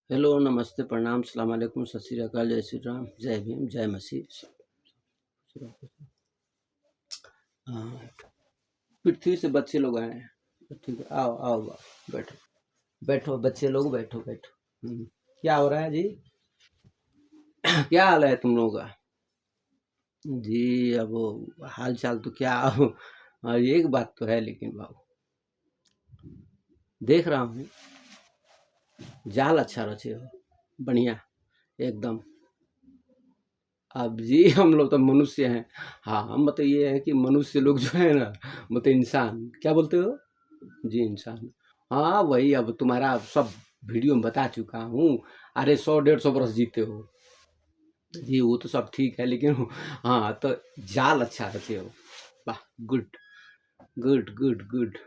Hello, नमस्ते, प्रणाम, सलाम अलैकुम, सत श्री अकाल, जय श्री राम, जय भीम, जय मसीह। हाँ, पृथ्वी से बच्चे लोग आए हैं। ठीक है, आओ आओ आओ, बैठो बैठो, बच्चे लोग बैठो बैठो। क्या हो रहा है जी? क्या हाल है तुम लोगों का? जी, अब वो हाल चाल तो क्या एक बात तो है, लेकिन बाबू देख रहा हूँ, जाल अच्छा रचे हो, बढ़िया एकदम। अब जी हम लोग तो मनुष्य हैं। हाँ, हम मतलब ये है कि मनुष्य लोग जो है ना, मतलब इंसान, क्या बोलते हो जी? इंसान। हाँ, वही अब तुम्हारा सब वीडियो में बता चुका हूँ। अरे 100-150 वर्ष जीते हो जी, वो तो सब ठीक है, लेकिन हाँ, तो जाल अच्छा रचे हो। वाह, गुड गुड गुड गुड।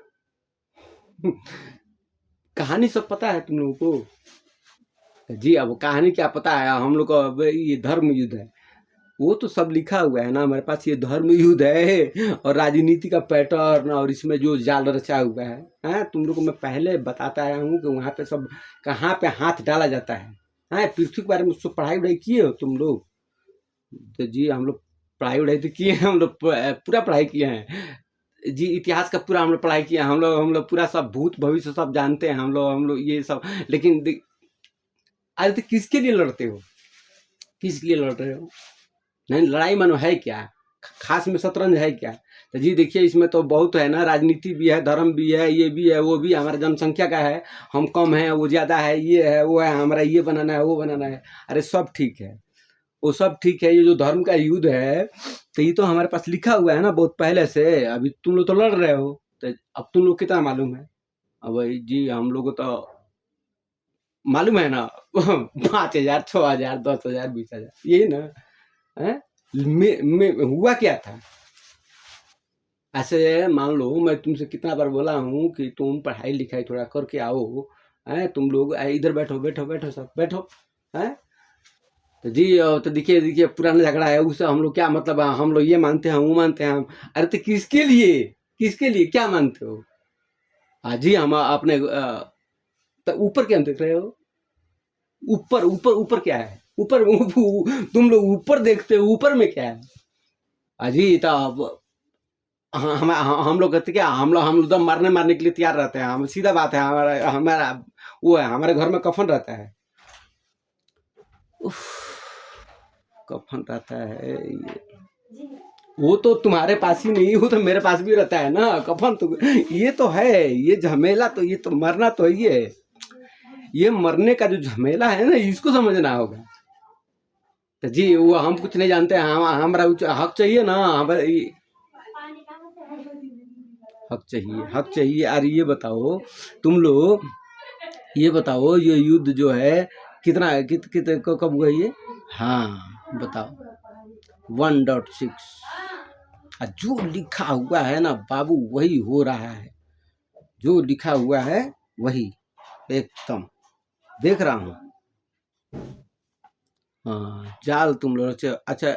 कहानी सब पता है तुम लोगों को? जी, अब कहानी क्या पता है, हम लोग का अब ये धर्म युद्ध है, वो तो सब लिखा हुआ है ना हमारे पास। ये धर्म युद्ध है और राजनीति का पैटर्न, और इसमें जो जाल रचा हुआ है, हैं? तुम लोग को मैं पहले बताता आया हूँ कि वहाँ पे सब कहाँ पे हाथ डाला जाता है। हैं? पृथ्वी के बारे में उसको पढ़ाई वढ़ाई किए हो तुम लोग? तो जी हम लोग पढ़ाई वढ़ाई तो किए हैं, हम लोग पूरा पढ़ाई किए हैं जी। इतिहास का पूरा हम लोग पढ़ाई किए हैं, हम लोग पूरा सब भूत भविष्य सब जानते हैं हम लोग ये सब। लेकिन आज तो किसके लिए लड़ते हो? किस लिए लड़ रहे हो? नहीं, लड़ाई मानो है क्या? खास में शतरंज है क्या? तो जी देखिए, इसमें तो बहुत है ना, राजनीति भी है, धर्म भी है, ये भी है, वो भी है। हमारा जनसंख्या का है, हम कम है, वो ज़्यादा है, ये है, वो है, हमारा ये बनाना है, वो बनाना है। अरे सब ठीक है, वो सब ठीक है। ये जो धर्म का युद्ध है, तो ये तो हमारे पास लिखा हुआ है ना बहुत पहले से। अभी तुम लोग तो लड़ रहे हो, तो अब तुम लोग कितना मालूम है? अब भाई जी हम लोग को तो मालूम है ना 5,000, 6,000, 10,000, 20,000, यही ना है। में हुआ क्या था? ऐसे मान लो मैं तुमसे कितना बार बोला हूँ कि तुम पढ़ाई लिखाई थोड़ा करके आओ। हैं? तुम लोग इधर बैठो बैठो बैठो, सब बैठो। हैं? तो जी तो देखिए देखिए, पुराना झगड़ा है उससे हम लोग क्या मतलब, हम लोग ये मानते हैं, वो मानते हैं हम। अरे तो किसके लिए, किसके लिए क्या मानते हो? हाँ जी, हम अपने तो ऊपर क्या देख रहे हो? ऊपर ऊपर ऊपर क्या है? ऊपर तुम लोग ऊपर देखते हो, ऊपर में क्या है? अजी तो हाँ, हम लोग कहते क्या, हम लोग तो मरने मारने के लिए तैयार रहते हैं। हम सीधा बात है, हमारा हमारा वो है, हमारे घर में कफन रहता है। उफ, कफन रहता है ये। वो तो तुम्हारे पास ही नहीं, वो तो मेरे पास भी रहता है ना कफन तो। ये तो है, ये झमेला तो, ये तो मरना तो ही है। ये मरने का जो झमेला है ना, इसको समझना होगा। तो जी वो हम कुछ नहीं जानते हैं, हमारा हक चाहिए ना, हमारे हक चाहिए, हक चाहिए। अरे ये बताओ तुम लोग, ये बताओ ये युद्ध जो है कितना कब हुआ ये? हाँ बताओ। 1.6। जो लिखा हुआ है ना बाबू, वही हो रहा है। जो लिखा हुआ है वही एकदम देख रहा हूँ। हाँ, जाल तुम लोग अच्छा।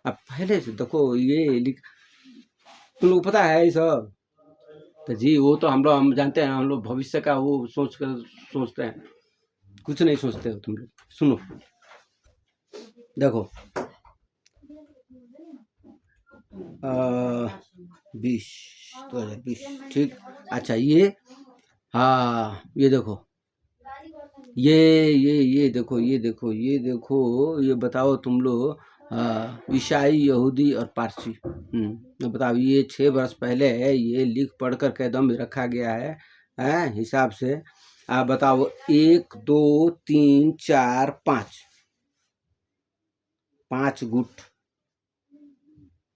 अब पहले से देखो, ये लिख तुम लोग पता है ये सब। तो जी वो तो हम जानते हैं, हम लोग भविष्य का वो सोच कर सोचते हैं। कुछ नहीं सोचते हो तुम लोग। सुनो, देखो 20, 2020, ठीक। अच्छा ये, हाँ ये देखो, ये देखो, ये देखो, ये देखो, ये बताओ तुम लोग, ईसाई, यहूदी और पारसी। अब बताओ, ये 6 वर्ष पहले है, ये लिख पढ़ कर के एकदम रखा गया है हिसाब से। आप बताओ, 1, 2, 3, 4, 5, 5 गुट।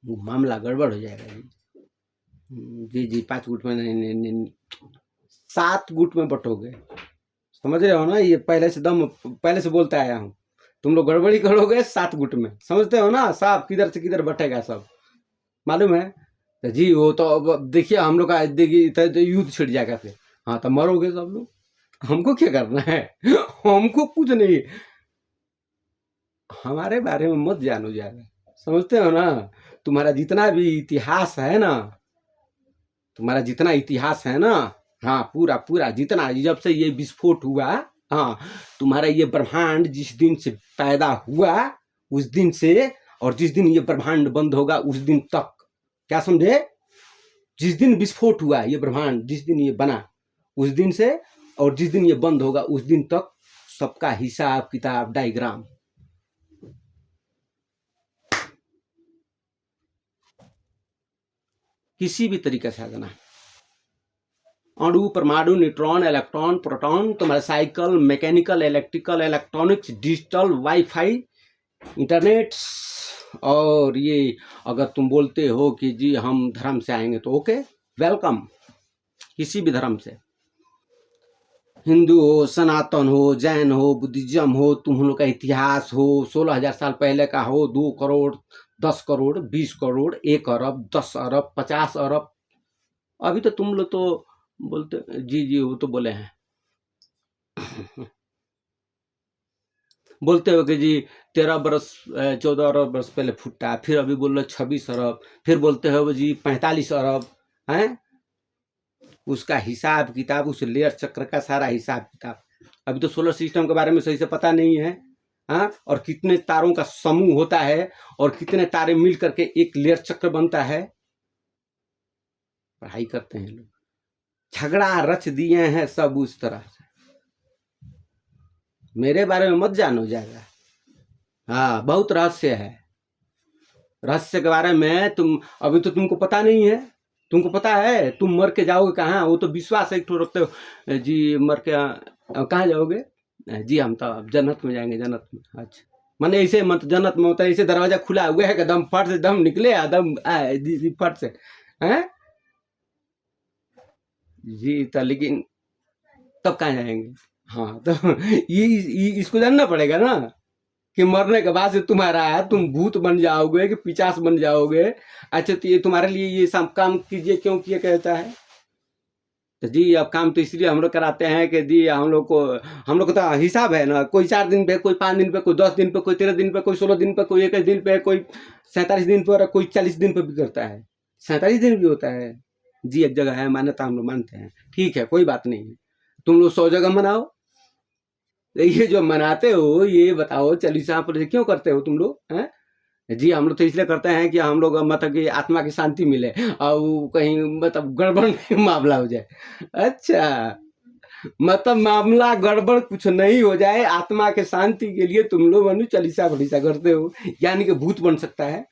मामला गड़बड़ हो जाएगा जी। जी जी, 5 गुट में नहीं, 7 गुट में बटोगे। समझ रहे हो ना? ये पहले से बोलता आया हूँ। तुम लोग गड़बड़ी करोगे 7 गुट में, समझते हो ना? साफ किधर से किधर बटेगा सब मालूम है। तो जी वो तो अब देखिए, हम लोग का देखिए तो युद्ध छिड़ जाएगा फिर। हाँ तो मरोगे सब लोग, हमको क्या करना है? हमको कुछ नहीं, हमारे बारे में मत जानो ज्यादा, समझते हो ना? तुम्हारा जितना भी इतिहास है ना, तुम्हारा जितना इतिहास है ना, हाँ पूरा पूरा जितना, जब से ये विस्फोट हुआ, हाँ, तुम्हारा ये ब्रह्मांड जिस दिन से पैदा हुआ उस दिन से, और जिस दिन ये ब्रह्मांड बंद होगा उस दिन तक, क्या समझे? जिस दिन विस्फोट हुआ ये ब्रह्मांड, जिस दिन ये बना उस दिन से, और जिस दिन ये बंद होगा उस दिन तक सबका हिसाब किताब डायग्राम। किसी भी तरीके से आ जाना, अणु, परमाणु, न्यूट्रॉन, इलेक्ट्रॉन, प्रोटॉन, तुम्हारा cycle, mechanical, electrical, electronics, digital, wifi, internet. और ये अगर तुम बोलते हो कि जी हम धर्म से आएंगे तो ओके, वेलकम, किसी भी धर्म से, हिंदू हो, सनातन हो, जैन हो, बुद्धिज्म हो, तुम लोग का इतिहास हो 16,000 साल पहले का हो, 2 करोड़, 10 करोड़, 20 करोड़, 1 अरब, 10 अरब, 50 अरब। अभी तो तुम लोग तो बोलते जी जी, वो तो बोले हैं बोलते हो कि जी 13 बरस 14 अरब बरस पहले फूटा, फिर अभी बोल रहे 26 अरब, फिर बोलते हो जी 45 अरब हैं। उसका हिसाब किताब, उस लेयर चक्र का सारा हिसाब किताब अभी तो सोलर सिस्टम के बारे में सही से पता नहीं है। हाँ, और कितने तारों का समूह होता है और कितने तारे मिल करके एक लेयर चक्र बनता है, पढ़ाई करते हैं लोग, झगड़ा रच दिए हैं सब उस तरह से। मेरे बारे में मत जानो ज्यादा, हाँ बहुत रहस्य है, रहस्य के बारे में तुम अभी तो तुमको पता नहीं है। तुमको पता है तुम मर के जाओगे कहाँ? वो तो विश्वास एक ठो रखते हो जी, मर के कहाँ जाओगे जी? हम तो जन्नत में जाएंगे, जन्नत में। अच्छा, माने ऐसे मत जन्नत में होता है ऐसे दरवाजा खुला हुआ है कि दम फट से दम निकले, दम आए जी फट से हैं जी। तो लेकिन तब कहाँ जाएंगे? हाँ तो ये इसको जानना पड़ेगा ना कि मरने के बाद से तुम्हारा है, तुम भूत बन जाओगे कि पिचास बन जाओगे। अच्छा, तो ये तुम्हारे लिए ये सब काम कीजिए क्यों किया कहता है? तो जी अब काम तो इसलिए हम लोग कराते हैं कि जी हम लोग को तो हिसाब है ना, कोई 4 दिन पे, कोई 5 दिन पे, कोई 10 दिन पे, कोई 13 दिन पे, कोई 16 दिन पे, कोई 21 दिन पे, कोई 47 दिन पर, कोई 40 दिन पे भी करता है, 47 दिन भी होता है जी। एक जगह है मान्यता, हम लोग मानते हैं, ठीक है कोई बात नहीं है। तुम लोग 100 जगह मनाओ, ये जो मनाते हो ये बताओ चालीसा पर क्यों करते हो तुम लोग हैं? जी हम लोग तो इसलिए करते हैं कि हम लोग मतलब कि आत्मा की शांति मिले और कहीं मतलब गड़बड़ नहीं मामला हो जाए। अच्छा, मतलब मामला गड़बड़ कुछ नहीं हो जाए, आत्मा के शांति के लिए तुम लोग मनु चालीसा फलीसा करते हो, यानी कि भूत बन सकता है।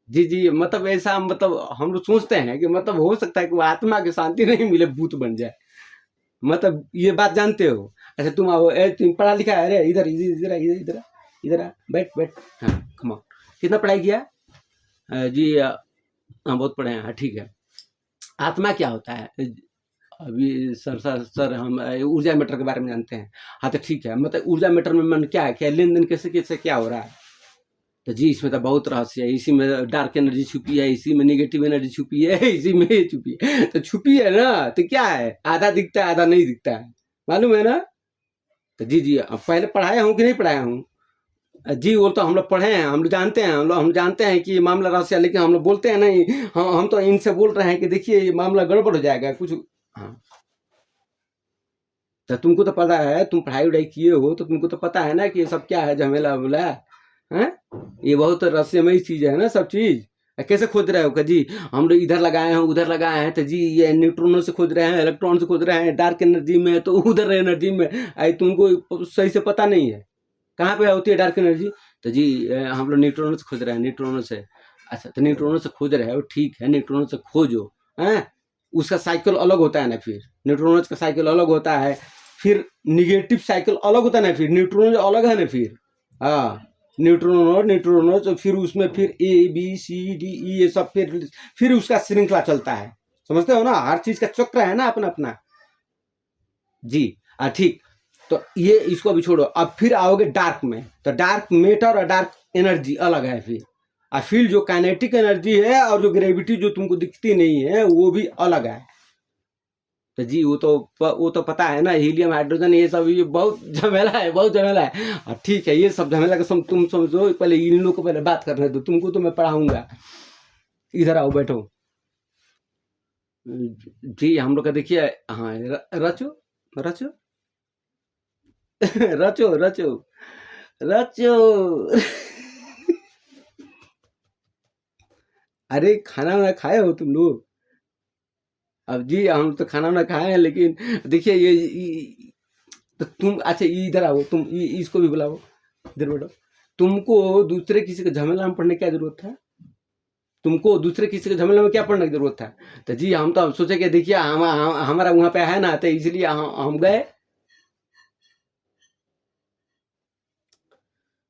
जी जी, मतलब ऐसा, मतलब हम लोग सोचते हैं कि मतलब हो सकता है कि वो आत्मा की शांति नहीं मिले, भूत बन जाए, मतलब ये बात जानते हो। अच्छा तुम आओ, तुम पढ़ा लिखा है? अरे इधर इधर इधर इधर इधर आ, बैठ बैठ। हाँ कम ऑन, कितना पढ़ाई किया? जी हाँ बहुत पढ़े हैं। हाँ ठीक है, आत्मा क्या होता है? अभी सर हम ऊर्जा मीटर के बारे में जानते हैं। हाँ तो ठीक है, मतलब ऊर्जा मीटर में मन क्या है, क्या लेन देन कैसे कैसे क्या हो रहा है? तो जी इसमें तो बहुत रहस्य है, इसी में डार्क एनर्जी छुपी है, इसी में निगेटिव एनर्जी छुपी है, इसी में ये छुपी है। तो छुपी है ना, तो क्या है, आधा दिखता है आधा नहीं दिखता है, मालूम है ना? तो जी जी, अब पहले पढ़ाया हूँ कि नहीं पढ़ाया हूँ? जी वो तो हम लोग पढ़े हैं, हम लोग जानते हैं, हम जानते हैं कि ये मामला रहस्य है, लेकिन हम लोग बोलते हैं नहीं। हम तो इनसे बोल रहे हैं कि देखिए ये मामला गड़बड़ हो जाएगा कुछ। हाँ तो तुमको तो पता है, तुम पढ़ाई वढ़ाई किए हो तो तुमको तो पता है ना कि ये सब क्या है, झमेला वमेला है। ये बहुत रहस्यमय चीज है ना सब चीज। कैसे खोज रहे हो कि जी हम लोग इधर लगाए हैं उधर लगाए हैं, तो जी ये न्यूट्रॉनों से खोज रहे हैं, इलेक्ट्रॉन से खोज रहे हैं, डार्क एनर्जी में तो उधर एनर्जी में आई, तुमको सही से पता नहीं है कहाँ पे होती है डार्क एनर्जी। तो जी हम लोग न्यूट्रॉनों से खोज रहे हैं, न्यूट्रॉनों से। अच्छा तो न्यूट्रॉनों से खोज रहे हो, ठीक है न्यूट्रॉनों से खोजो हैं, उसका साइकिल अलग होता है ना, फिर न्यूट्रॉनों का साइकिल अलग होता है, फिर निगेटिव साइकिल अलग होता है ना, फिर न्यूट्रॉन अलग है ना फिर। हाँ न्यूट्रॉन तो फिर उसमें फिर A B C D E ये सब, फिर उसका श्रृंखला चलता है, समझते हो ना, हर चीज का चक्र है ना अपना अपना। जी ठीक, तो ये इसको भी छोड़ो, अब फिर आओगे डार्क में, तो डार्क मैटर और डार्क एनर्जी अलग है फिर, और फिर जो काइनेटिक एनर्जी है और जो ग्रेविटी जो तुमको दिखती नहीं है वो भी अलग है। तो जी वो तो पता है ना, हीलियम हाइड्रोजन ये सब, ये बहुत झमेला है, बहुत झमेला है। और ठीक है ये सब झमेला का तुम समझो, पहले इन लोगों को पहले बात करने दो, तुमको तो मैं पढ़ाऊंगा। इधर आओ बैठो। जी हम लोग का देखिए, हाँ रचो रचो। रचो रचो रचो। अरे खाना वाना खाए हो तुम लोग? अब जी हम तो खाना वाना खाए हैं, लेकिन देखिए तो तुम अच्छा इधर आओ, तुम इसको भी बुलाओ, इधर बैठो। तुमको दूसरे किसी के झमेला में पड़ने की क्या जरूरत है? तुमको दूसरे किसी के झमेले में क्या पड़ने की जरूरत था? तो जी हम तो सोचे कि देखिए हमारा वहां पे है ना, तो इसलिए हम गए।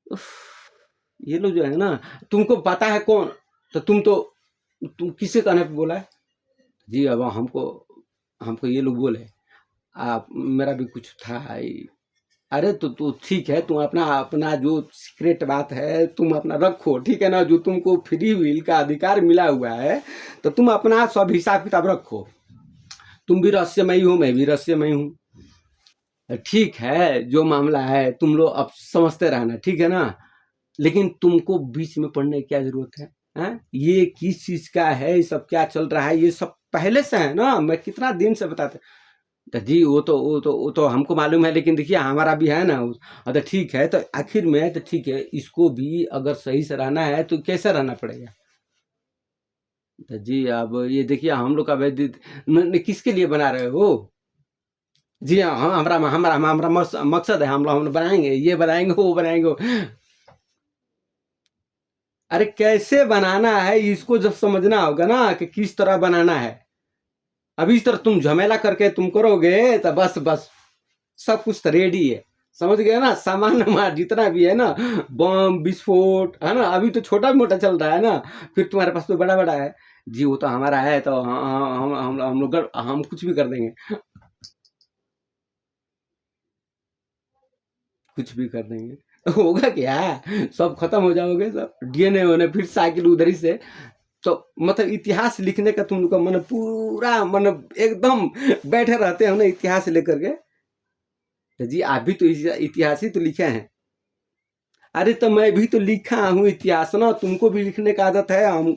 उफ, ये लोग जो है ना, तुमको पता है कौन? तो तुम किसे कहने पे बोला है? जी अब हमको हमको ये लोग बोले, आप मेरा भी कुछ था अरे तो ठीक है, तुम अपना अपना जो सीक्रेट बात है तुम अपना रखो, ठीक है ना? जो तुमको फ्री विल का अधिकार मिला हुआ है, तो तुम अपना सब हिसाब किताब रखो। तुम भी रहस्यमयी हो, मैं भी रहस्यमयी हूँ। ठीक है, जो मामला है तुम लोग अब समझते रहना, ठीक है ना? लेकिन तुमको बीच में पढ़ने की क्या जरूरत है? हैं? ये किस चीज का है, ये सब क्या चल रहा है, ये सब पहले से है ना, मैं कितना दिन से बताते। तो जी वो तो हमको मालूम है, लेकिन देखिए हमारा भी है ना तो ठीक है, तो आखिर में तो ठीक है, इसको भी अगर सही से रहना है तो कैसे रहना पड़ेगा? तो जी अब ये देखिए हम लोग का वैद्य किसके लिए बना रहे हो? जी हाँ, हमारा हमारा हमारा मकसद है, हम लोग बनाएंगे, ये बनाएंगे, वो बनाएंगे। अरे कैसे बनाना है इसको जब समझना होगा ना, कि किस तरह बनाना है। अभी इस तरह तुम झमेला करके तुम करोगे तो बस बस सब कुछ तो रेडी है, समझ गए ना? सामान हमारा जितना भी है ना, बम विस्फोट है ना, अभी तो छोटा मोटा चल रहा है ना, फिर तुम्हारे पास तो बड़ा बड़ा है। जी वो तो हमारा है, तो हम लोग हम कुछ भी कर देंगे, कुछ भी कर देंगे। होगा क्या? सब खत्म हो जाओगे, सब डीएनए होने फिर साइकिल उधर ही से। तो मतलब इतिहास लिखने का तुम लोग का मन पूरा मन एकदम बैठे रहते हो ना इतिहास लेकर के। तो जी आप भी तो इतिहास ही तो लिखे हैं। अरे तो मैं भी तो लिखा हूँ इतिहास ना, तुमको भी लिखने का आदत है।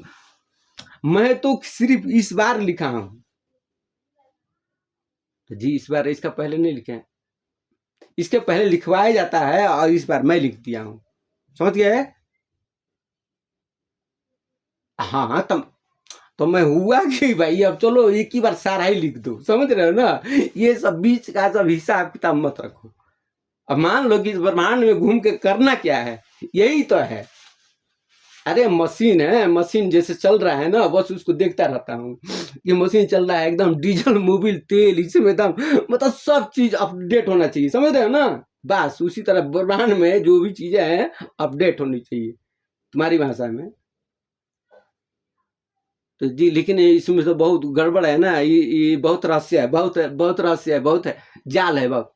मैं तो सिर्फ इस बार लिखा हूँ। तो जी इस बार, इसका पहले नहीं लिखे हैं, इसके पहले लिखवाया जाता है और इस बार मैं लिख दिया हूँ, समझ गए? हाँ तो मैं हुआ कि भाई अब चलो एक ही बार सारा ही लिख दो, समझ रहे हो ना? ये सब बीच का सब हिसाब किताब मत रखो। अब मान लो कि इस ब्रह्मांड में घूम के करना क्या है, यही तो है। अरे मशीन है, मशीन जैसे चल रहा है ना, बस उसको देखता रहता हूँ। ये मशीन चल रहा है एकदम डीजल मोबिल तेल, इसमें एकदम मतलब सब चीज अपडेट होना चाहिए, समझ रहे हो ना? बस उसी तरह ब्रह्मांड में जो भी चीजें हैं अपडेट होनी चाहिए, तुम्हारी भाषा में। तो जी लेकिन इसमें तो बहुत गड़बड़ है ना, ये बहुत रहस्य है, बहुत रहस्य है, बहुत है, जाल है बहुत।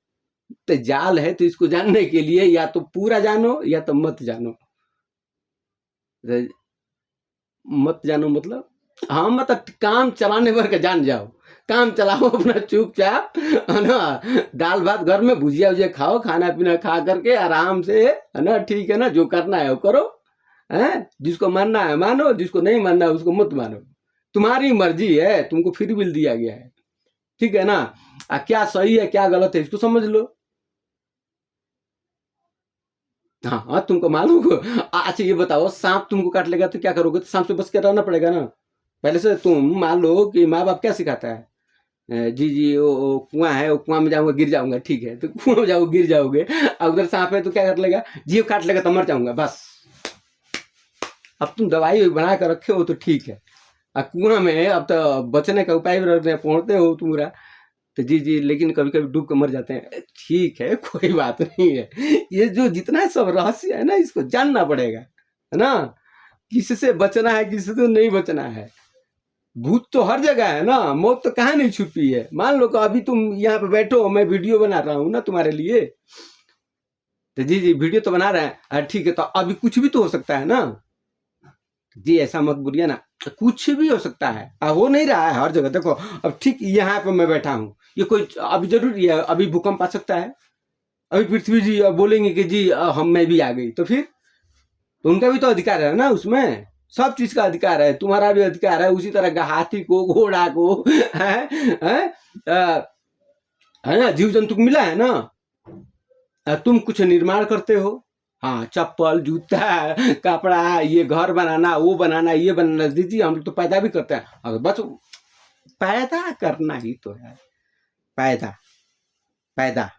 तो जाल है तो इसको जानने के लिए या तो पूरा जानो या तो मत जानो। मत जानो मतलब, हाँ मतलब काम चलाने भर के जान जाओ, काम चलाओ अपना चुपचाप, है ना? दाल भात घर में भुजिया उजिया खाओ, खाना पीना खा करके आराम से, है ना? ठीक है ना? जो करना है वो करो, है? जिसको मानना है मानो, जिसको नहीं मानना है उसको मत मानो, तुम्हारी मर्जी है, तुमको फ्री विल दिया गया है, ठीक है ना? क्या सही है क्या गलत है इसको समझ लो। हाँ हाँ तुमको मालूम हो? अच्छा ये बताओ, सांप तुमको काट लेगा तो क्या करोगे? तो सांप से बच के रहना पड़ेगा ना। पहले से तुम मान लो कि माँ बाप क्या सिखाता है, जी जी वो कुआं है, वो कुआं में जाऊंगा गिर जाऊंगा, ठीक है? तो कुआं में जाओ गिर जाओगे, और उधर सांप है तो क्या कर लेगा? जीव काट लेगा तो मर जाऊंगा, बस। अब तुम दवाई बना कर रखे हो तो ठीक है, और कुआं में अब तो बचने का उपाय भी रखते हैं, पहुंचते हो तुम। तो जी जी लेकिन कभी कभी डूब के मर जाते हैं, ठीक है कोई बात नहीं है। ये जो जितना सब रहस्य है ना, इसको जानना पड़ेगा, है ना? किससे बचना है, किससे नहीं बचना है। भूत तो हर जगह है ना, मौत तो कहाँ नहीं छुपी है। मान लो कि अभी तुम यहाँ पे बैठो, मैं वीडियो बना रहा हूँ ना तुम्हारे लिए, तो जी जी वीडियो तो बना रहे हैं, ठीक है, तो अभी कुछ भी तो हो सकता है ना। जी ऐसा मत बोलिए ना, कुछ भी हो सकता है, हो नहीं रहा है हर जगह, देखो अब ठीक यहाँ पे मैं बैठा हूँ, ये कोई अभी जरूरी है अभी भूकंप आ सकता है? अभी पृथ्वी जी बोलेंगे कि जी हम मैं भी आ गई, तो फिर तो उनका भी तो अधिकार है ना उसमें, सब चीज का अधिकार है, तुम्हारा भी अधिकार है उसी तरह का, हाथी को घोड़ा को है, है? है ना? जीव जंतु को मिला है ना। तुम कुछ निर्माण करते हो, हाँ, चप्पल, जूता, कपड़ा, ये घर बनाना, वो बनाना, ये बनाना। दीदी हम लोग तो पैदा भी करते हैं, अगर बस पैदा करना ही तो है। पैदा पैदा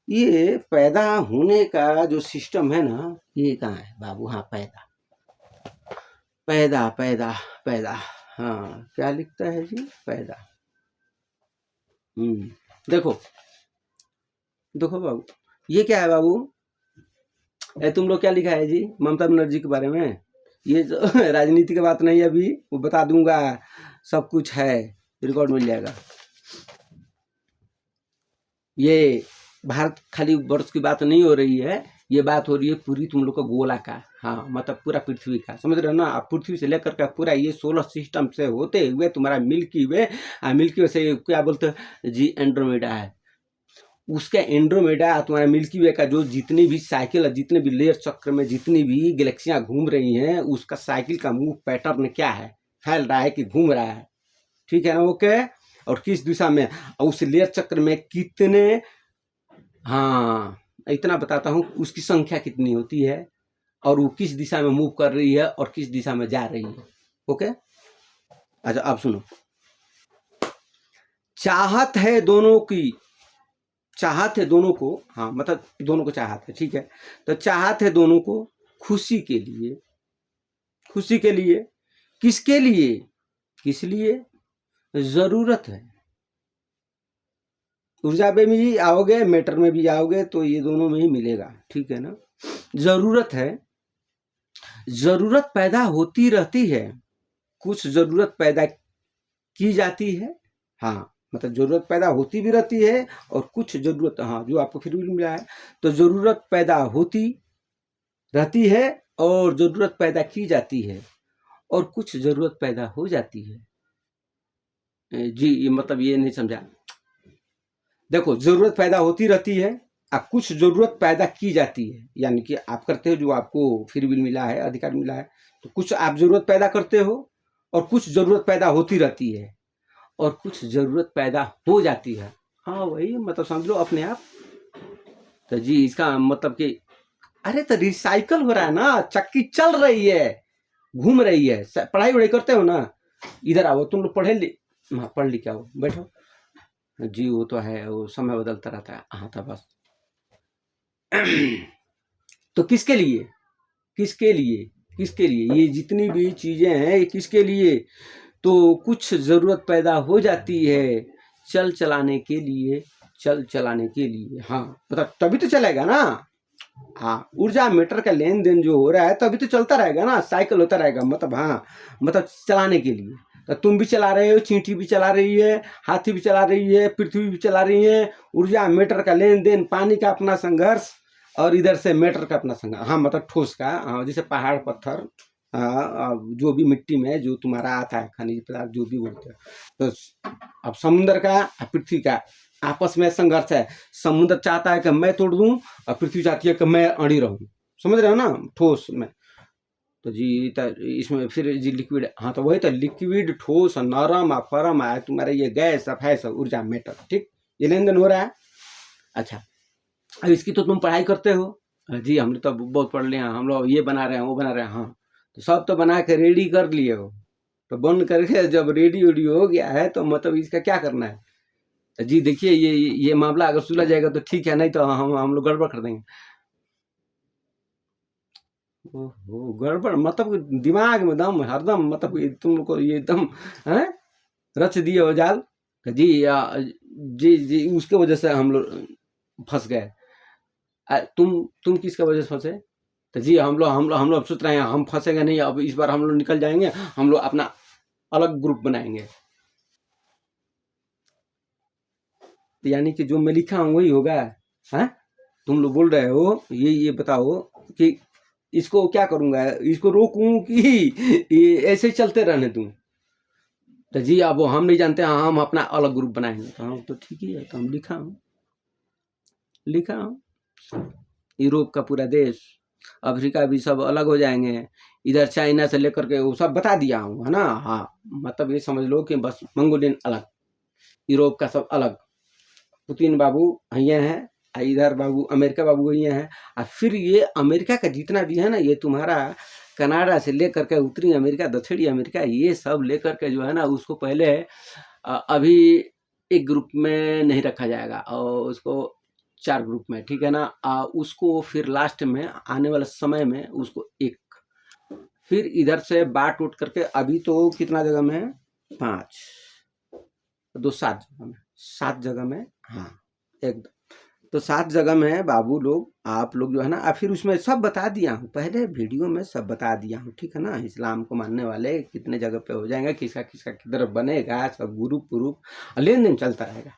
ये पैदा होने का जो सिस्टम है ना, ये कहाँ है बाबू? हाँ, पैदा पैदा पैदा पैदा, हाँ, क्या लिखता है जी? पैदा। देखो देखो बाबू, ये क्या है बाबू? तुम लोग क्या लिखा है जी ममता बनर्जी के बारे में? ये जो राजनीति की बात नहीं है अभी, वो बता दूंगा, सब कुछ है, रिकॉर्ड मिल जाएगा। ये भारत खाली वर्ष की बात नहीं हो रही है, ये बात हो रही है पूरी तुम लोग का गोला का, हाँ, मतलब पूरा पृथ्वी का, समझ रहे हो ना? आप पृथ्वी से लेकर के पूरा ये सोलर सिस्टम से होते हुए तुम्हारा मिल्की वे, मिल्की वे से क्या बोलते हैं जी, एंड्रोमेडा है, उसका एंड्रोमेडा तुम्हारा मिल्की वे का जो जितनी भी साइकिल, जितने भी लेयर चक्र में जितनी भी गैलेक्सियां घूम रही हैं, उसका साइकिल का मूव पैटर्न क्या है? फैल रहा है कि घूम रहा है? ठीक है ना? ओके। और किस दिशा में, और उस लेयर चक्र में कितने, हाँ, इतना बताता हूँ, उसकी संख्या कितनी होती है, और वो किस दिशा में मूव कर रही है और किस दिशा में जा रही है। ओके, अच्छा अब सुनो, चाहत है दोनों की, चाहत है दोनों को, हाँ, मतलब दोनों को चाहत है, ठीक है? तो चाहत है दोनों को खुशी के लिए, खुशी के लिए, किसके लिए? किस लिए? जरूरत है। ऊर्जा में भी आओगे, मैटर में भी आओगे, तो ये दोनों में ही मिलेगा, ठीक है ना? जरूरत है, जरूरत पैदा होती रहती है, कुछ जरूरत पैदा की जाती है, हाँ, मतलब जरूरत पैदा होती भी रहती है, और कुछ जरूरत, हाँ, जो आपको फिर भी मिला है, तो जरूरत पैदा होती रहती है, और जरूरत पैदा की जाती है, और कुछ जरूरत पैदा हो जाती है। जी, ये मतलब ये नहीं समझा। देखो, जरूरत पैदा होती रहती है, अब कुछ जरूरत पैदा की जाती है, यानी कि आप करते हो जो आपको फ्री विल मिला है, अधिकार मिला है, तो कुछ आप जरूरत पैदा करते हो, और कुछ जरूरत पैदा होती रहती है, और कुछ जरूरत पैदा हो जाती है। हाँ, वही मतलब समझ लो अपने आप। तो जी इसका मतलब कि अरे तो रिसाइकल हो रहा है ना, चक्की चल रही है, घूम रही है। पढ़ाई वढ़ाई करते हो ना? इधर आओ, तुम लोग हाँ, पढ़ लिख आओ, बैठो जी। वो तो है, वो समय बदलता रहता है, हाँ था बस। तो किसके लिए, किसके लिए, किसके लिए ये जितनी भी चीजें हैं, ये किसके लिए? तो कुछ जरूरत पैदा हो जाती है चल चलाने के लिए, चल चलाने के लिए, हाँ, मतलब तभी तो चलेगा ना। हाँ, ऊर्जा मीटर का लेन देन जो हो रहा है तभी तो चलता रहेगा ना, साइकिल होता रहेगा, मतलब हाँ, मतलब चलाने के लिए। तो तुम भी चला रहे हो, चींटी भी चला रही है, हाथी भी चला रही है, पृथ्वी भी चला रही है। ऊर्जा मीटर का लेन देन, पानी का अपना संघर्ष, और इधर से मेटर का अपना संघर्ष, हाँ, मतलब ठोस का, हाँ, जैसे पहाड़ पत्थर, जो भी मिट्टी में जो तुम्हारा आता है, खनिज पदार्थ जो भी बोलते हैं, तो अब समुद्र का, पृथ्वी का आपस में संघर्ष है। समुद्र चाहता है कि मैं तोड़ दूं, और पृथ्वी चाहती है कि मैं अड़ी रहूं, समझ रहे हो ना, ठोस में। तो जी इसमें फिर जी लिक्विड, हाँ, तो वही तो लिक्विड, ठोस, नरम, फरम है तुम्हारे, ये गैस, है सब ऊर्जा मेटर, ठीक, ये लेन देन हो रहा है। अच्छा, अब इसकी तो तुम पढ़ाई करते हो जी, हमने तो बहुत पढ़ लिया, हम लोग ये बना रहे हैं, वो बना रहे हैं, हाँ, तो सब तो बना के रेडी कर लिए हो, तो बंद करके जब रेडी वेडी हो गया है, तो मतलब इसका क्या करना है? तो जी देखिए, ये मामला अगर सुलझ जाएगा तो ठीक है, नहीं तो हम लोग गड़बड़ कर देंगे। ओहो, गड़बड़ मतलब दिमाग में दम हरदम, मतलब तुम लोग को ये दम है, रच दिए हो जाल। तो जी जी जी, उसके वजह से हम लोग फंस गए। तुम किसके वजह से फंसे? तो जी हम लोग सोच रहे हैं हम फंसेंगे नहीं, अब इस बार हम लोग निकल जाएंगे, हम लोग अपना अलग ग्रुप बनाएंगे। तो यानी कि जो मैं लिखा हूँ वही होगा, है? तुम लोग बोल रहे हो, ये बताओ कि इसको क्या करूंगा, इसको रोकूं कि ये ऐसे चलते रहने दूं? तो जी अब हम नहीं जानते, हम अपना अलग ग्रुप बनाएंगे। तो हाँ, तो ठीक ही है, तो हम लिखा हूँ, यूरोप का पूरा देश, अफ्रीका भी सब अलग हो जाएंगे, इधर चाइना से लेकर के वो सब बता दिया हूँ, है ना? हाँ, मतलब ये समझ लो कि बस मंगोलियन अलग, यूरोप का सब अलग, पुतिन बाबू ये हैं, इधर बाबू अमेरिका बाबू ये है। और फिर ये अमेरिका का जितना भी है ना, ये तुम्हारा कनाडा से लेकर के उत्तरी अमेरिका, दक्षिणी अमेरिका, ये सब लेकर के जो है ना, उसको पहले अभी एक ग्रुप में नहीं रखा जाएगा और उसको 4 ग्रुप में, ठीक है ना। उसको फिर लास्ट में आने वाले समय में उसको एक, फिर इधर से बांट उठ करके अभी तो कितना जगह में है, 5 2 7 जगह में, 7 जगह में, हाँ एकदम। तो 7 जगह में है बाबू लोग, आप लोग जो है ना, फिर उसमें सब बता दिया हूँ, पहले वीडियो में सब बता दिया हूँ, ठीक है ना। इस्लाम को मानने वाले कितने जगह पे हो जाएंगे, किसका किसका किधर बनेगा, सब ग्रुप ग्रुप लेन देन चलता रहेगा,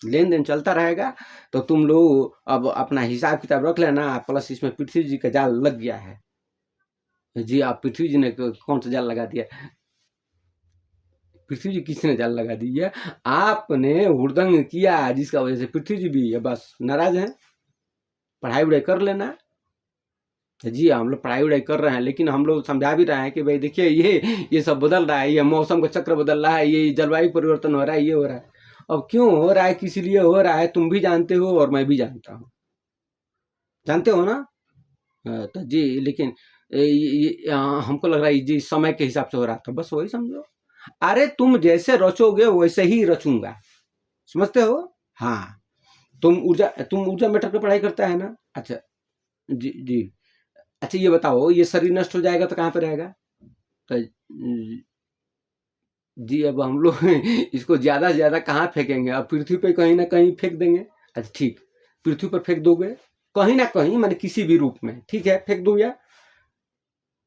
लेन देन चलता रहेगा। तो तुम लोग अब अपना हिसाब किताब रख लेना। प्लस इसमें पृथ्वी जी का जाल लग गया है जी। आप पृथ्वी जी ने कौन सा जाल लगा दिया, पृथ्वी जी किसने जाल लगा दी है, आपने हुड़दंग किया, जिसका वजह से पृथ्वी जी भी बस नाराज हैं। पढ़ाई वढ़ाई कर लेना जी। हम लोग पढ़ाई वढ़ाई कर रहे हैं, लेकिन हम लोग समझा भी रहे हैं कि भाई देखिए ये सब बदल रहा है, ये मौसम का चक्र बदल रहा है, ये जलवायु परिवर्तन हो रहा है, ये हो रहा है। अब क्यों हो रहा है, किस लिए हो रहा है, तुम भी जानते हो और मैं भी जानता हूँ, जानते हो ना। तो जी, लेकिन हमको लग रहा है जी समय के हिसाब से हो रहा था, बस वही समझो। अरे तुम जैसे रचोगे वैसे ही रचूंगा, समझते हो। हाँ, तुम ऊर्जा मैटर की पढ़ाई करता है ना। अच्छा जी जी। अच्छा ये बताओ, ये शरीर नष्ट हो जाएगा तो कहाँ पे रहेगा, तो जी अब हम लोग इसको ज्यादा से ज्यादा कहाँ फेंकेंगे, अब पृथ्वी पे कहीं ना कहीं फेंक देंगे। अच्छा ठीक, पृथ्वी पर फेंक दोगे कहीं ना कहीं, माने किसी भी रूप में, ठीक है, फेंक दो या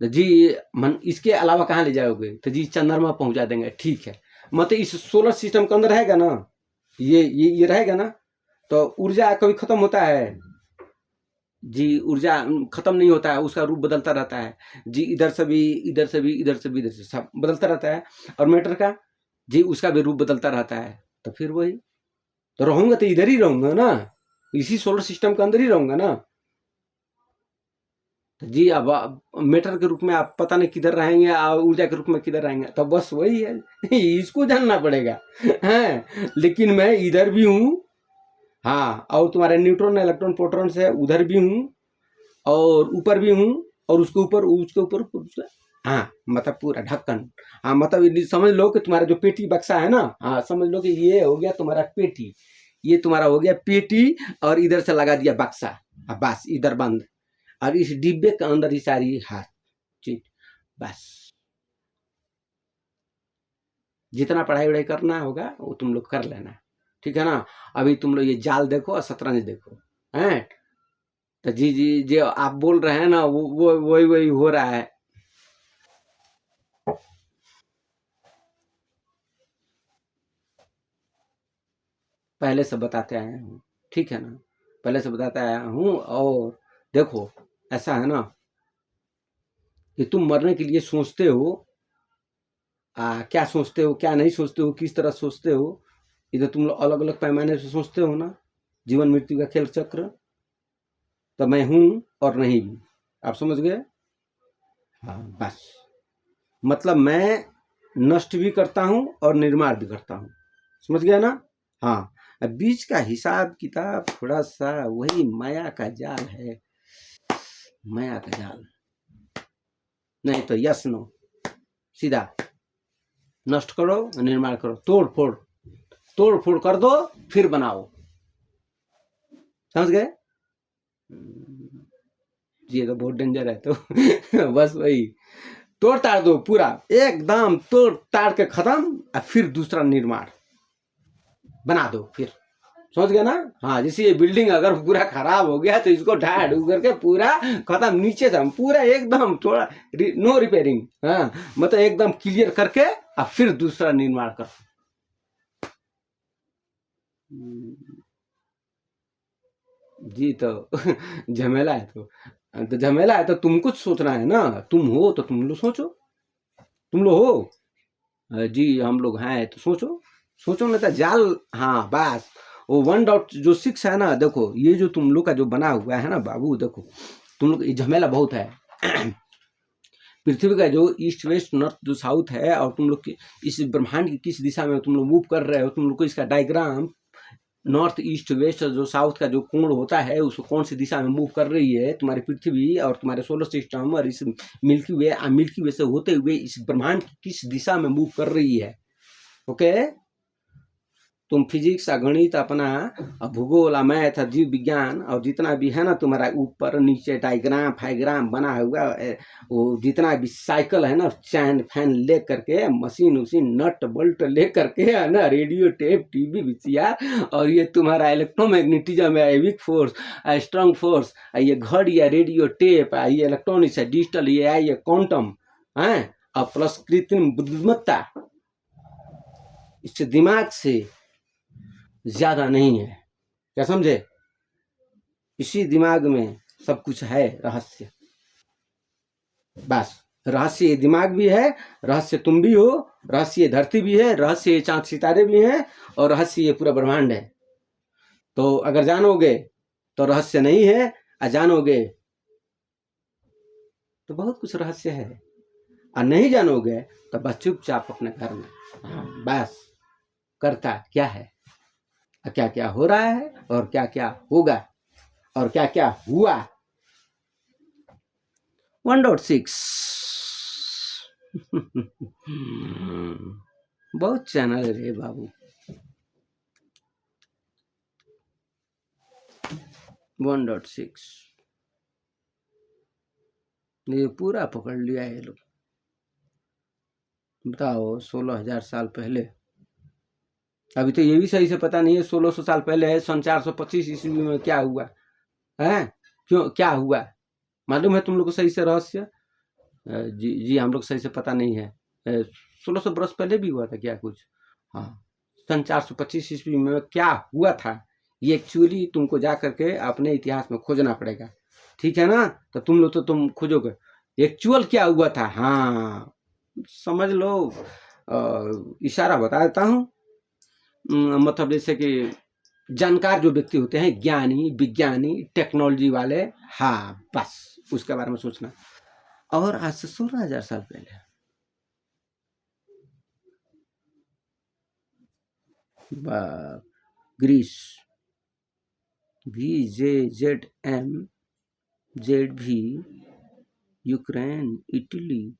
तो जी मन, इसके अलावा कहाँ ले जाओगे, तो जी चंद्रमा पहुंचा देंगे, ठीक है। मतलब इस सोलर सिस्टम के अंदर रहेगा ना, ये रहेगा ना। तो ऊर्जा कभी खत्म होता है जी, ऊर्जा खत्म नहीं होता है, उसका रूप बदलता रहता है जी। इधर से भी, इधर से भी, इधर से भी, इधर से सब बदलता रहता है। और मैटर का जी, उसका भी रूप बदलता रहता है। तो फिर वही, तो रहूंगा तो इधर ही रहूंगा ना, इसी सोलर सिस्टम के अंदर ही रहूंगा ना। तो जी अब मैटर के रूप में आप पता नहीं किधर रहेंगे, और ऊर्जा के रूप में किधर रहेंगे, तो बस वही है इसको जानना पड़ेगा हैं। लेकिन मैं इधर भी हूँ, हाँ, और तुम्हारे न्यूट्रॉन इलेक्ट्रॉन प्रोटॉन से उधर भी हूँ, और ऊपर भी हूँ, और उसके ऊपर हाँ, मतलब पूरा ढक्कन। हाँ, मतलब समझ लो कि तुम्हारा जो पेटी बक्सा है ना, हाँ समझ लो कि ये हो गया तुम्हारा पेटी, ये तुम्हारा हो गया पेटी, और इधर से लगा दिया बक्सा, अब बस इधर बंद, और इस डिब्बे के अंदर ही सारी हाथ चीज, बस। जितना पढ़ाई वढ़ाई करना होगा वो तुम लोग कर लेना, ठीक है ना। अभी तुम लोग ये जाल देखो और शतरंज देखो, हैं। तो जी जी, जो आप बोल रहे हैं ना, वो वही वही हो रहा है। पहले से बताते आया हूँ, ठीक है ना, पहले से बताते आया हूँ। और देखो, ऐसा है ना कि तुम मरने के लिए सोचते हो, क्या सोचते हो, क्या नहीं सोचते हो, किस तरह सोचते हो, इधर तुम लोग अलग अलग पैमाने से सोचते हो ना, जीवन मृत्यु का खेल चक्र। तो मैं हूँ और नहीं भी, आप समझ गए। हाँ बस, मतलब मैं नष्ट भी करता हूँ और निर्माण भी करता हूँ, समझ गया ना। हाँ, अब बीच का हिसाब किताब थोड़ा सा वही माया का जाल है, माया का जाल। नहीं तो यस नो, सीधा नष्ट करो, निर्माण करो, तोड़ फोड़, तोड़ फोड़ कर दो, फिर बनाओ, समझ गए जी। ये तो बहुत डेंजर है, तो बस वही, तोड़ ताड़ दो पूरा, एकदम तोड़ ताड़ के खत्म, और फिर दूसरा निर्माण बना दो फिर, समझ गया ना। हाँ, जैसे ये बिल्डिंग अगर पूरा खराब हो गया तो इसको ढा ढू करके पूरा खत्म, नीचे से हम पूरा एकदम थोड़ा नो रिपेयरिंग, हाँ, मतलब एकदम क्लियर करके और फिर दूसरा निर्माण कर। जी तो झमेला है, तो झमेला है, तो तुम कुछ सोचना है ना, तुम हो तो तुम लोग सोचो, तुम लोग हो जी, हम लोग हैं तो सोचो, सोचो नहीं तो जाल। हाँ बस, वो 1.6 है ना, देखो ये जो तुम लोग का जो बना हुआ है ना बाबू, देखो तुम लोग ये झमेला बहुत है पृथ्वी का जो ईस्ट वेस्ट नॉर्थ जो साउथ है, और तुम लोग इस ब्रह्मांड की किस दिशा में तुम लोग मूव कर रहे हो, तुम लोग को इसका डायग्राम नॉर्थ ईस्ट वेस्ट जो साउथ का जो कोण होता है उसको कौन सी दिशा में मूव कर रही है, तुम्हारी पृथ्वी और तुम्हारे सोलर सिस्टम और इस मिल्की वे से होते हुए इस ब्रह्मांड की किस दिशा में मूव कर रही है। ओके, तुम फिजिक्स गणित अपना भूगोल मैथ जीव विज्ञान और जितना भी है ना तुम्हारा ऊपर नीचे डायग्राम फाइग्राम बना हुआ वो जितना भी साइकिल है ना, चैन फैन ले करके मशीन उशीन नट बोल्ट ले करके है ना, रेडियो टेप टीवी वीसीआर और ये तुम्हारा इलेक्ट्रोमैग्नेटिज्म है, वीक फोर्स स्ट्रांग फोर्स, ये घड़ी है, रेडियो टेप, ये इलेक्ट्रॉनिक्स है, डिजिटल ये है, ये क्वांटम है और प्लस कृत्रिम बुद्धिमत्ता, इससे दिमाग से ज्यादा नहीं है। क्या समझे? इसी दिमाग में सब कुछ है रहस्य। बस रहस्य ये दिमाग भी है, रहस्य तुम भी हो, रहस्य धरती भी है, रहस्य चांद सितारे भी हैं और रहस्य ये पूरा ब्रह्मांड है। तो अगर जानोगे तो रहस्य नहीं है, जानोगे तो बहुत कुछ रहस्य है, और नहीं जानोगे तो बस चुपचाप अपने घर में बस करता क्या है, क्या क्या हो रहा है और क्या क्या होगा और क्या क्या हुआ। 1.6 बहुत चैनल है रे बाबू। 1.6 ये पूरा पकड़ लिया है लोग। बताओ 16,000 साल पहले, अभी तो ये भी सही से पता नहीं है 1600 साल पहले है, सन 425 ईस्वी में क्या हुआ है, क्यों क्या हुआ मालूम है तुम लोग को सही से रहस्य? जी हम लोग सही से पता नहीं है। 1600 बरस पहले भी हुआ था क्या कुछ? हाँ, सन 425 ईस्वी में क्या हुआ था ये एक्चुअली तुमको जा करके अपने इतिहास में खोजना पड़ेगा, ठीक है ना? तो तुम लोग तो तुम खोजोगे एक्चुअल क्या हुआ था। हाँ समझ लो, इशारा बता देता हूँ, मतलब जैसे कि जानकार जो व्यक्ति होते हैं, ज्ञानी विज्ञानी टेक्नोलॉजी वाले, हाँ बस उसके बारे में सोचना। और आज से 16,000 साल पहले Greece, VJZM, ZV, Ukraine, Italy,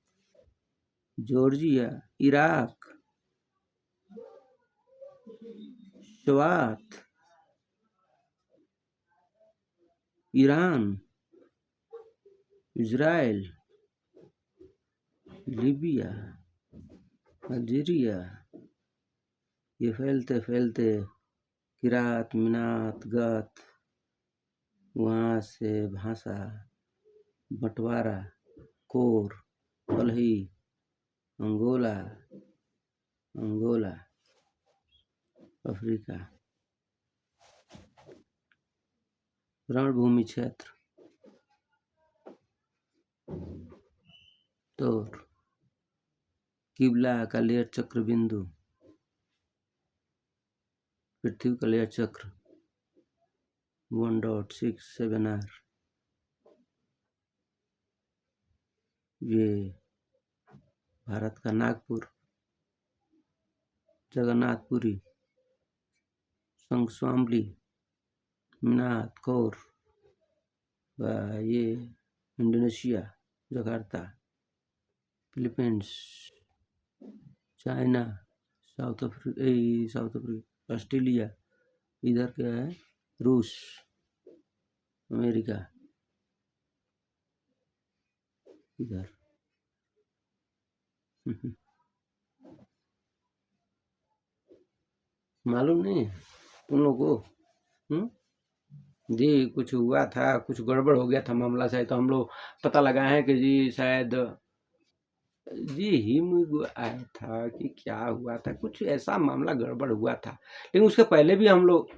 Georgia, Iraq, Swat, Iran, Israel, Libya, Algeria, ये फैलते फैलते किरात मिनात गत, वहाँ से भाषा बंटवारा, कोर, कलही, अंगोला, अफ्रीका, रणभूमि क्षेत्र, तोर, किबला का लेयर चक्र बिंदु, पृथ्वी का लेयर चक्र 1.67R, ये भारत का नागपुर, जगन्नाथपुरी, संगस्वामली, मिनात कौर, ये Indonesia, Jakarta, Philippines, China, south Africa, Australia, इधर क्या है, रूस, अमेरिका, इधर मालूम नहीं तुम लोग को? जी कुछ हुआ था, कुछ गड़बड़ हो गया था मामला, शायद तो हम लोग पता लगाए हैं कि जी शायद जी हिम आया था कि क्या हुआ था, कुछ ऐसा मामला गड़बड़ हुआ था। लेकिन उसके पहले भी हम लोग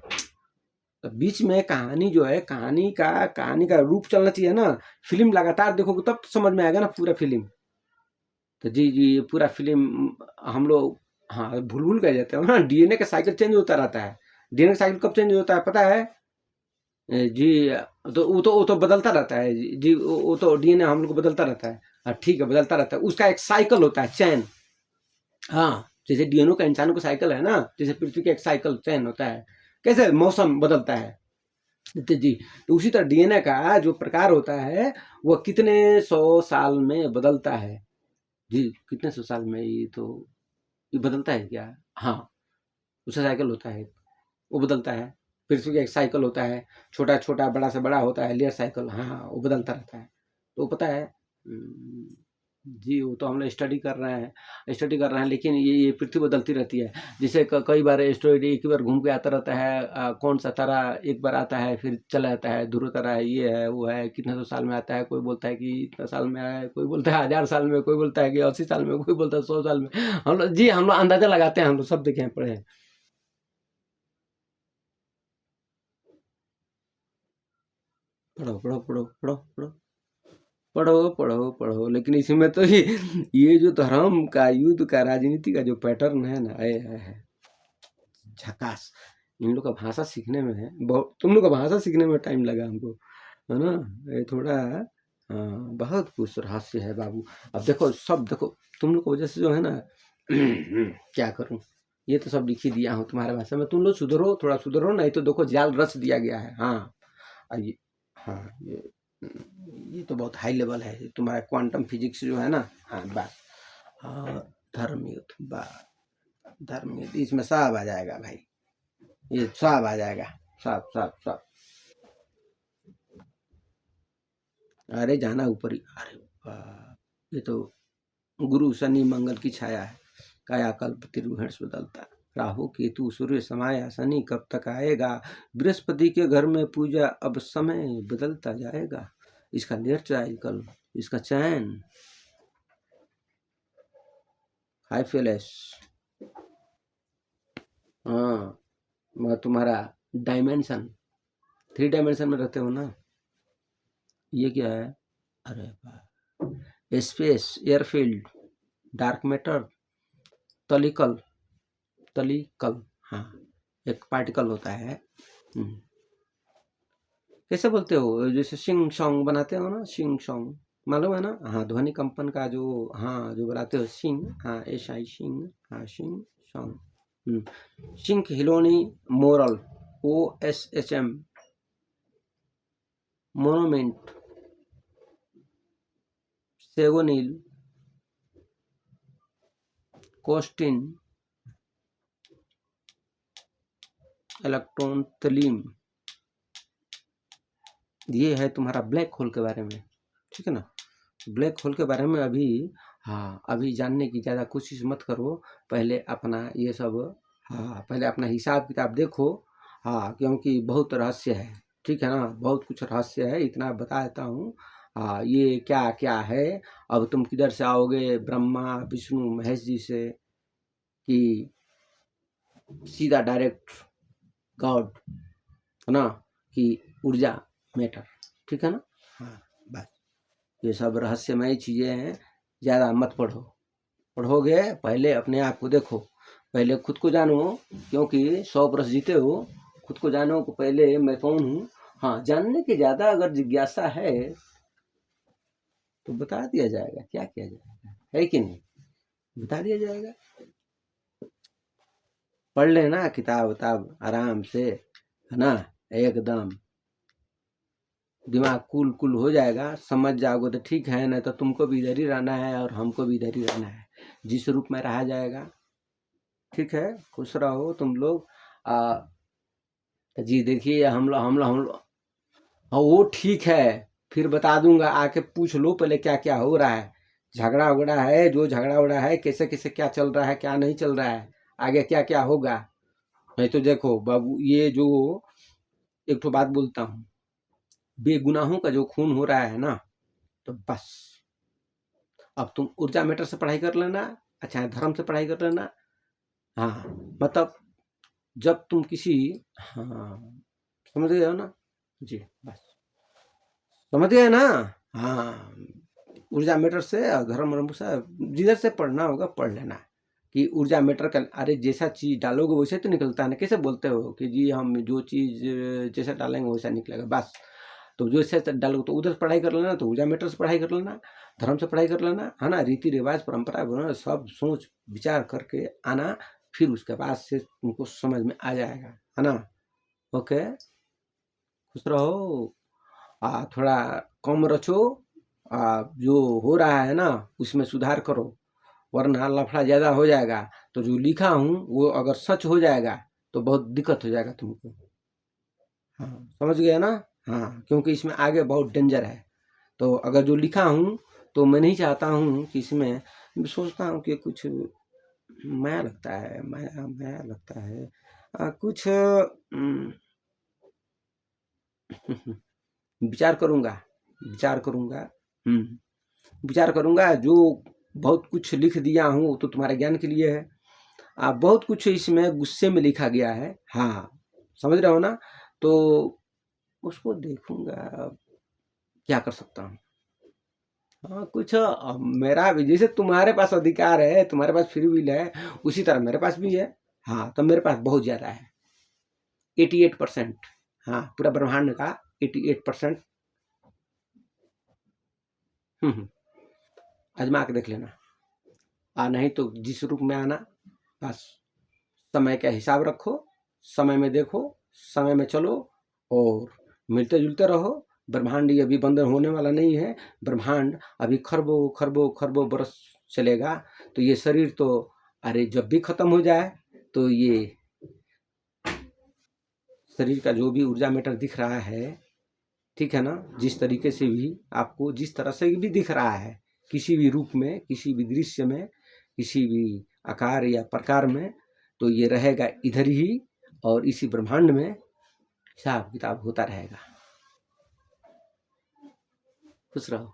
बीच में कहानी जो है, कहानी का रूप चलना चाहिए ना, फिल्म लगातार देखोगे तब तो समझ में आएगा ना पूरा फिल्म। तो जी ये पूरा फिल्म हम लोग हाँ भूल गए जाते हैं ना, डीएनए का साइकिल चेंज होता रहता है। डीएनए का साइकिल कब चेंज होता है पता है? जी तो वो तो बदलता रहता है जी, वो तो डीएनए हम लोग को बदलता रहता है। हाँ ठीक है, बदलता रहता है, उसका एक साइकिल होता है, चैन। हाँ जैसे डीएनए का इंसानों का साइकिल है ना, जैसे पृथ्वी का एक साइकिल चैन होता है, कैसे मौसम बदलता है नित्य जी। तो उसी तरह डीएनए का जो प्रकार होता है वह कितने 100 साल में बदलता है जी, कितने 100 साल में, ये बदलता है क्या? हाँ, उसका साइकिल होता है, वो बदलता है। पृथ्वी का एक साइकिल होता है, छोटा छोटा बड़ा से बड़ा होता है, लेयर साइकिल, हाँ वो बदलता रहता है। तो पता है जी, वो तो हम लोग स्टडी कर रहे हैं, लेकिन ये पृथ्वी बदलती रहती है। जैसे कई बार एस्टेरॉइड एक ही बार घूम के आता रहता है, कौन सा तारा एक बार आता है फिर चला जाता है, ध्रुव तारा है, ये है वो है, कितने 100 साल में आता है, कोई बोलता है कि इतना साल में आया है, कोई बोलता है 1000 साल में, कोई बोलता है कि 80 साल में, कोई बोलता है 100 साल में। हम लोग जी, हम लोग अंदाजा लगाते हैं, हम लोग सब देखे हैं, पढ़े हैं। पढ़ो पढ़ो पढ़ो पढ़ो पढ़ो पढ़ो पढ़ो पढ़ो, लेकिन इसमें तो ये जो धर्म का, युद्ध का, राजनीति का जो पैटर्न है ना, है झकास। इन लोग का भाषा सीखने में है बहुत, तुम लोग का भाषा सीखने में टाइम लगा हमको, है ना। ये थोड़ा बहुत कुछ रहस्य है बाबू। अब देखो सब, देखो तुम लोग की वजह से जो है ना क्या करूं, ये तो सब लिख ही दिया हूँ तुम्हारे भाषा में, तुम लोग सुधरो, थोड़ा सुधरो, नहीं तो देखो जाल रच दिया गया है। हाँ ये, हाँ ये तो बहुत हाई लेवल है तुम्हारा क्वांटम फिजिक्स जो है ना। हाँ बस, हाँ धर्मयुद्ध, बस धर्मयुद्ध, इसमें सब आ जाएगा भाई, ये सब आ जाएगा, सब सब सब। अरे जाना ऊपर ही, अरे वाह, ये तो गुरु शनि मंगल की छाया है, कायाकल्प तिरुहर्ष बदलता, राहु केतु सूर्य समाया, शनि कब तक आएगा, बृहस्पति के घर में पूजा, अब समय बदलता जाएगा, इसका साइकिल, इसका चैन, हाइफेलेस, हाँ तुम्हारा डायमेंशन, 3 डायमेंशन में रहते हो ना। ये क्या है? अरे वाह, स्पेस, एयरफील्ड, डार्क मैटर, तलिकल, तलिकल, हाँ एक पार्टिकल होता है। कैसे बोलते हो, जैसे सिंग सॉन्ग बनाते हो ना, सिंग सॉन्ग मालूम है ना, हाँ ध्वनि कंपन का जो, हाँ जो बनाते हो सिंग, हाँ एस आई सिंग, हाँ सिंग सॉन्ग। सिंक हिलोनी मोरल, OSHM, मोनोमेंट, सेगोनिल, कोस्टिन, इलेक्ट्रॉन तलीम, ये है तुम्हारा ब्लैक होल के बारे में, ठीक है ना। ब्लैक होल के बारे में अभी, हाँ अभी जानने की ज़्यादा कोशिश मत करो, पहले अपना ये सब, हाँ पहले अपना हिसाब किताब देखो, हाँ क्योंकि बहुत रहस्य है, ठीक है ना, बहुत कुछ रहस्य है, इतना बता देता हूँ। हाँ ये क्या क्या है, अब तुम किधर से आओगे, ब्रह्मा विष्णु महेश जी से, कि सीधा डायरेक्ट गॉड, है ना, कि ऊर्जा मैटर, ठीक है ना। हाँ बस, ये सब रहस्यमय चीज़ें हैं, ज़्यादा मत पढ़ो, पढ़ोगे पहले अपने आप को देखो, पहले खुद को जानो, क्योंकि 100 वर्ष जीते हो, खुद को जानो को पहले मैं कौन हूँ। हाँ जानने की ज़्यादा अगर जिज्ञासा है तो बता दिया जाएगा, क्या किया जाएगा, है कि नहीं, बता दिया जाएगा। पढ़ लेना किताब उताब आराम से, है ना, एकदम दिमाग कुल कुल हो जाएगा, समझ जाओगे तो ठीक है, नहीं तो तुमको भी इधर ही रहना है और हमको भी इधर ही रहना है, जिस रूप में रहा जाएगा, ठीक है। खुश रहो तुम लोग। जी देखिए हम लोग हाँ वो ठीक है, फिर बता दूंगा, आके पूछ लो पहले क्या क्या हो रहा है, झगड़ा उगड़ा है, जो झगड़ा उगड़ा है, कैसे कैसे क्या चल रहा है, क्या नहीं चल रहा है, आगे क्या क्या होगा। नहीं तो देखो बाबू, ये जो एक तो बात बोलता हूँ, बेगुनाहों का जो खून हो रहा है ना, तो बस अब तुम ऊर्जा मैटर से पढ़ाई कर लेना, अच्छा धर्म से पढ़ाई कर लेना, हाँ मतलब जब तुम किसी, हाँ समझ गए हो ना, जी बस समझ गए ना। हाँ ऊर्जा मैटर से और धर्म वर्म से, जिधर से पढ़ना होगा पढ़ लेना, कि ऊर्जा मैटर का, अरे जैसा चीज डालोगे वैसे तो निकलता है ना, कैसे बोलते हो कि जी हम जो चीज जैसा डालेंगे वैसा निकलेगा, बस तो जो ऐसे डालोगे तो उधर से पढ़ाई कर लेना, तो ऊर्जा मैटर से पढ़ाई कर लेना, धर्म से पढ़ाई कर लेना, है ना, रीति रिवाज परंपरा वगैरह सब सोच विचार करके आना, फिर उसके बाद से तुमको समझ में आ जाएगा, है ना। ओके, खुश रहो। थोड़ा कम रचो। जो हो रहा है ना उसमें सुधार करो, वरना लफड़ा ज़्यादा हो जाएगा तो जो लिखा हूँ वो अगर सच हो जाएगा तो बहुत दिक्कत हो जाएगा तुमको। हाँ, समझ गया ना? हाँ, क्योंकि इसमें आगे बहुत डेंजर है। तो अगर जो लिखा हूँ तो मैं नहीं चाहता हूँ कि इसमें, मैं सोचता हूँ कि कुछ माया लगता है, माया माया लगता है। कुछ विचार करूँगा, विचार करूँगा। विचार करूँगा। जो बहुत कुछ लिख दिया हूँ वो तो तुम्हारे ज्ञान के लिए है। बहुत कुछ इसमें गुस्से में लिखा गया है। हाँ, समझ रहे हो ना? तो उसको देखूँगा, क्या कर सकता हूँ। हाँ, कुछ मेरा भी, जैसे तुम्हारे पास अधिकार है, तुम्हारे पास फ्री विल है, उसी तरह मेरे पास भी है। हाँ, तो मेरे पास बहुत ज़्यादा है, 88%। हाँ, पूरा ब्रह्मांड का 88%। आजमा के देख लेना। नहीं तो जिस रूप में आना, बस समय का हिसाब रखो, समय में देखो, समय में चलो और मिलते जुलते रहो। ब्रह्मांड ये अभी बंद होने वाला नहीं है। ब्रह्मांड अभी खरबों खरबों खरबों बरस चलेगा। तो ये शरीर तो, अरे जब भी खत्म हो जाए तो ये शरीर का जो भी ऊर्जा मैटर दिख रहा है, ठीक है ना, जिस तरीके से भी आपको, जिस तरह से भी दिख रहा है, किसी भी रूप में, किसी भी दृश्य में, किसी भी आकार या प्रकार में, तो ये रहेगा इधर ही और इसी ब्रह्मांड में हिसाब किताब होता रहेगा। खुश रहो।